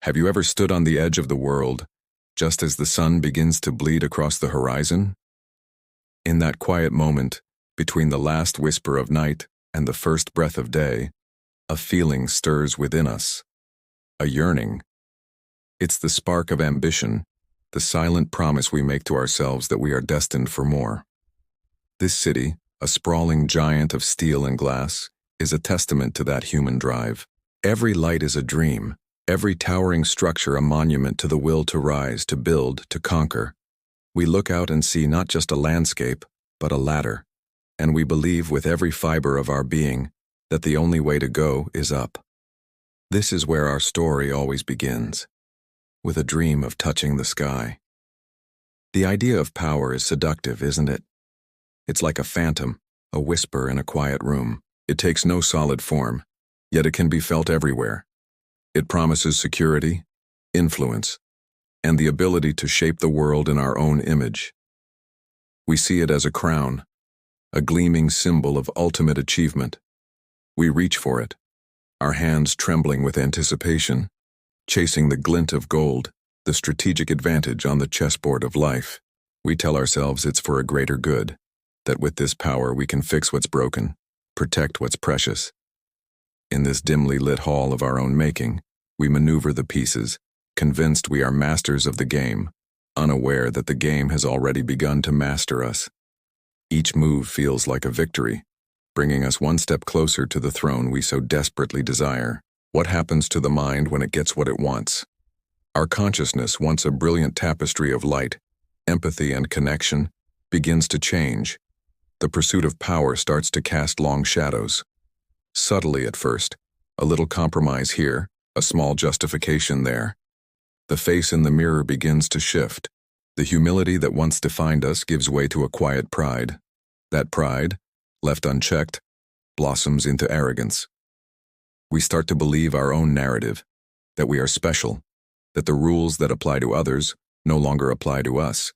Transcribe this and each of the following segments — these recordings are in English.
Have you ever stood on the edge of the world, just as the sun begins to bleed across the horizon? In that quiet moment, between the last whisper of night and the first breath of day, a feeling stirs within us, a yearning. It's the spark of ambition, the silent promise we make to ourselves that we are destined for more. This city, a sprawling giant of steel and glass, is a testament to that human drive. Every light is a dream, every towering structure a monument to the will to rise, to build, to conquer. We look out and see not just a landscape, but a ladder, and we believe with every fiber of our being that the only way to go is up. This is where our story always begins, with a dream of touching the sky. The idea of power is seductive, isn't it? It's like a phantom, a whisper in a quiet room. It takes no solid form, yet it can be felt everywhere. It promises security, influence, and the ability to shape the world in our own image. We see it as a crown, a gleaming symbol of ultimate achievement. We reach for it, our hands trembling with anticipation, chasing the glint of gold, the strategic advantage on the chessboard of life. We tell ourselves it's for a greater good, that with this power we can fix what's broken, protect what's precious. In this dimly lit hall of our own making, we maneuver the pieces, convinced we are masters of the game, unaware that the game has already begun to master us. Each move feels like a victory, bringing us one step closer to the throne we so desperately desire. What happens to the mind when it gets what it wants? Our consciousness, once a brilliant tapestry of light, empathy, and connection, begins to change. The pursuit of power starts to cast long shadows. Subtly at first, a little compromise here, a small justification there. The face in the mirror begins to shift. The humility that once defined us gives way to a quiet pride. That pride, left unchecked, blossoms into arrogance. We start to believe our own narrative, that we are special, that the rules that apply to others no longer apply to us.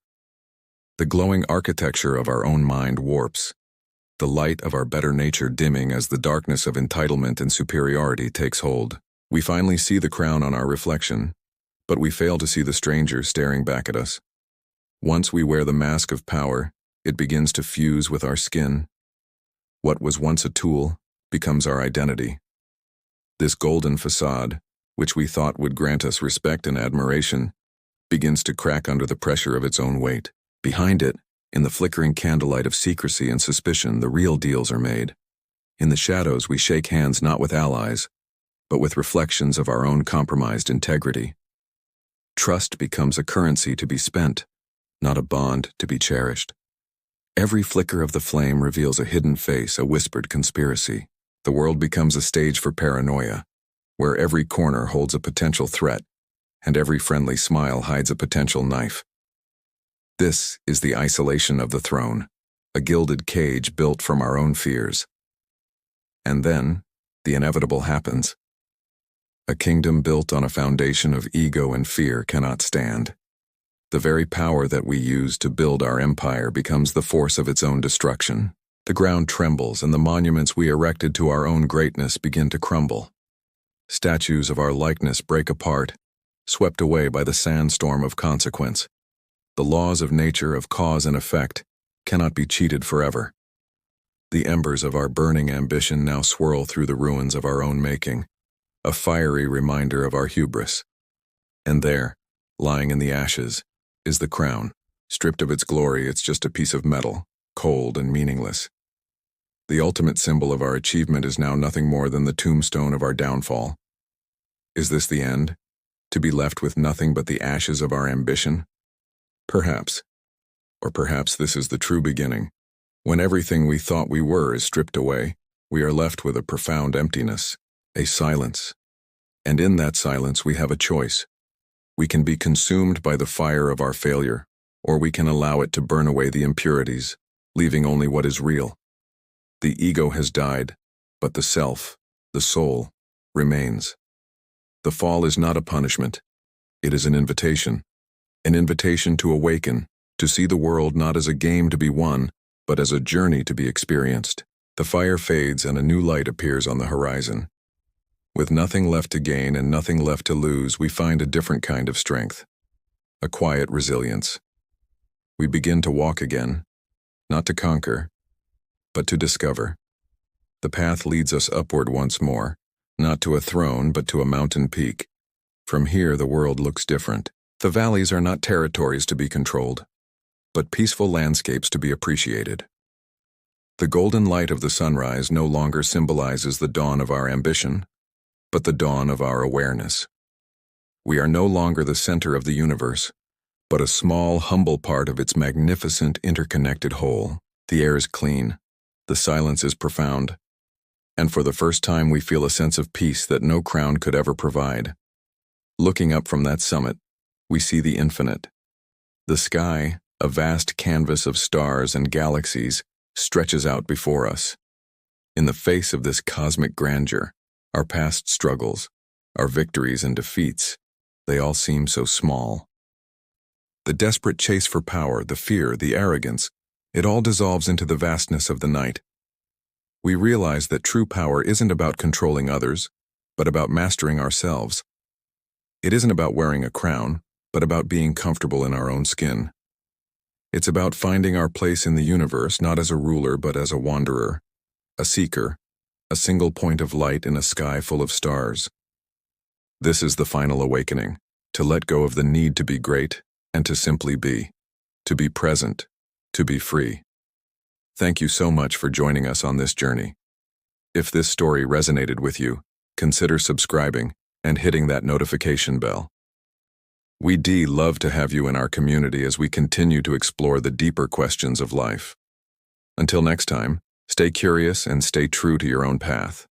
The glowing architecture of our own mind warps, the light of our better nature dimming as the darkness of entitlement and superiority takes hold. We finally see the crown on our reflection, but we fail to see the stranger staring back at us. Once we wear the mask of power, it begins to fuse with our skin. What was once a tool becomes our identity. This golden facade, which we thought would grant us respect and admiration, begins to crack under the pressure of its own weight. Behind it, in the flickering candlelight of secrecy and suspicion, the real deals are made. In the shadows, we shake hands not with allies, but with reflections of our own compromised integrity. Trust becomes a currency to be spent, not a bond to be cherished. Every flicker of the flame reveals a hidden face, a whispered conspiracy. The world becomes a stage for paranoia, where every corner holds a potential threat, and every friendly smile hides a potential knife. This is the isolation of the throne, a gilded cage built from our own fears. And then, the inevitable happens. A kingdom built on a foundation of ego and fear cannot stand. The very power that we use to build our empire becomes the force of its own destruction. The ground trembles and the monuments we erected to our own greatness begin to crumble. Statues of our likeness break apart, swept away by the sandstorm of consequence. The laws of nature, of cause and effect, cannot be cheated forever. The embers of our burning ambition now swirl through the ruins of our own making, a fiery reminder of our hubris. And there, lying in the ashes, is the crown. Stripped of its glory, it's just a piece of metal, cold and meaningless. The ultimate symbol of our achievement is now nothing more than the tombstone of our downfall. Is this the end? To be left with nothing but the ashes of our ambition? Perhaps. Or perhaps this is the true beginning. When everything we thought we were is stripped away, we are left with a profound emptiness, a silence. And in that silence we have a choice. We can be consumed by the fire of our failure, or we can allow it to burn away the impurities, leaving only what is real. The ego has died, but the self, the soul, remains. The fall is not a punishment. It is an invitation to awaken, to see the world not as a game to be won, but as a journey to be experienced. The fire fades and a new light appears on the horizon. With nothing left to gain and nothing left to lose, we find a different kind of strength, a quiet resilience. We begin to walk again, not to conquer, but to discover. The path leads us upward once more, not to a throne, but to a mountain peak. From here, the world looks different. The valleys are not territories to be controlled, but peaceful landscapes to be appreciated. The golden light of the sunrise no longer symbolizes the dawn of our ambition, but the dawn of our awareness. We are no longer the center of the universe, but a small, humble part of its magnificent, interconnected whole. The air is clean, the silence is profound, and for the first time we feel a sense of peace that no crown could ever provide. Looking up from that summit, we see the infinite. The sky, a vast canvas of stars and galaxies, stretches out before us. In the face of this cosmic grandeur, our past struggles, our victories and defeats, they all seem so small. The desperate chase for power, the fear, the arrogance, it all dissolves into the vastness of the night. We realize that true power isn't about controlling others, but about mastering ourselves. It isn't about wearing a crown, but about being comfortable in our own skin. It's about finding our place in the universe, not as a ruler, but as a wanderer, a seeker, a single point of light in a sky full of stars. This is the final awakening, to let go of the need to be great and to simply be, to be present, to be free. Thank you so much for joining us on this journey. If this story resonated with you, consider subscribing and hitting that notification bell. We'd love to have you in our community as we continue to explore the deeper questions of life. Until next time, stay curious and stay true to your own path.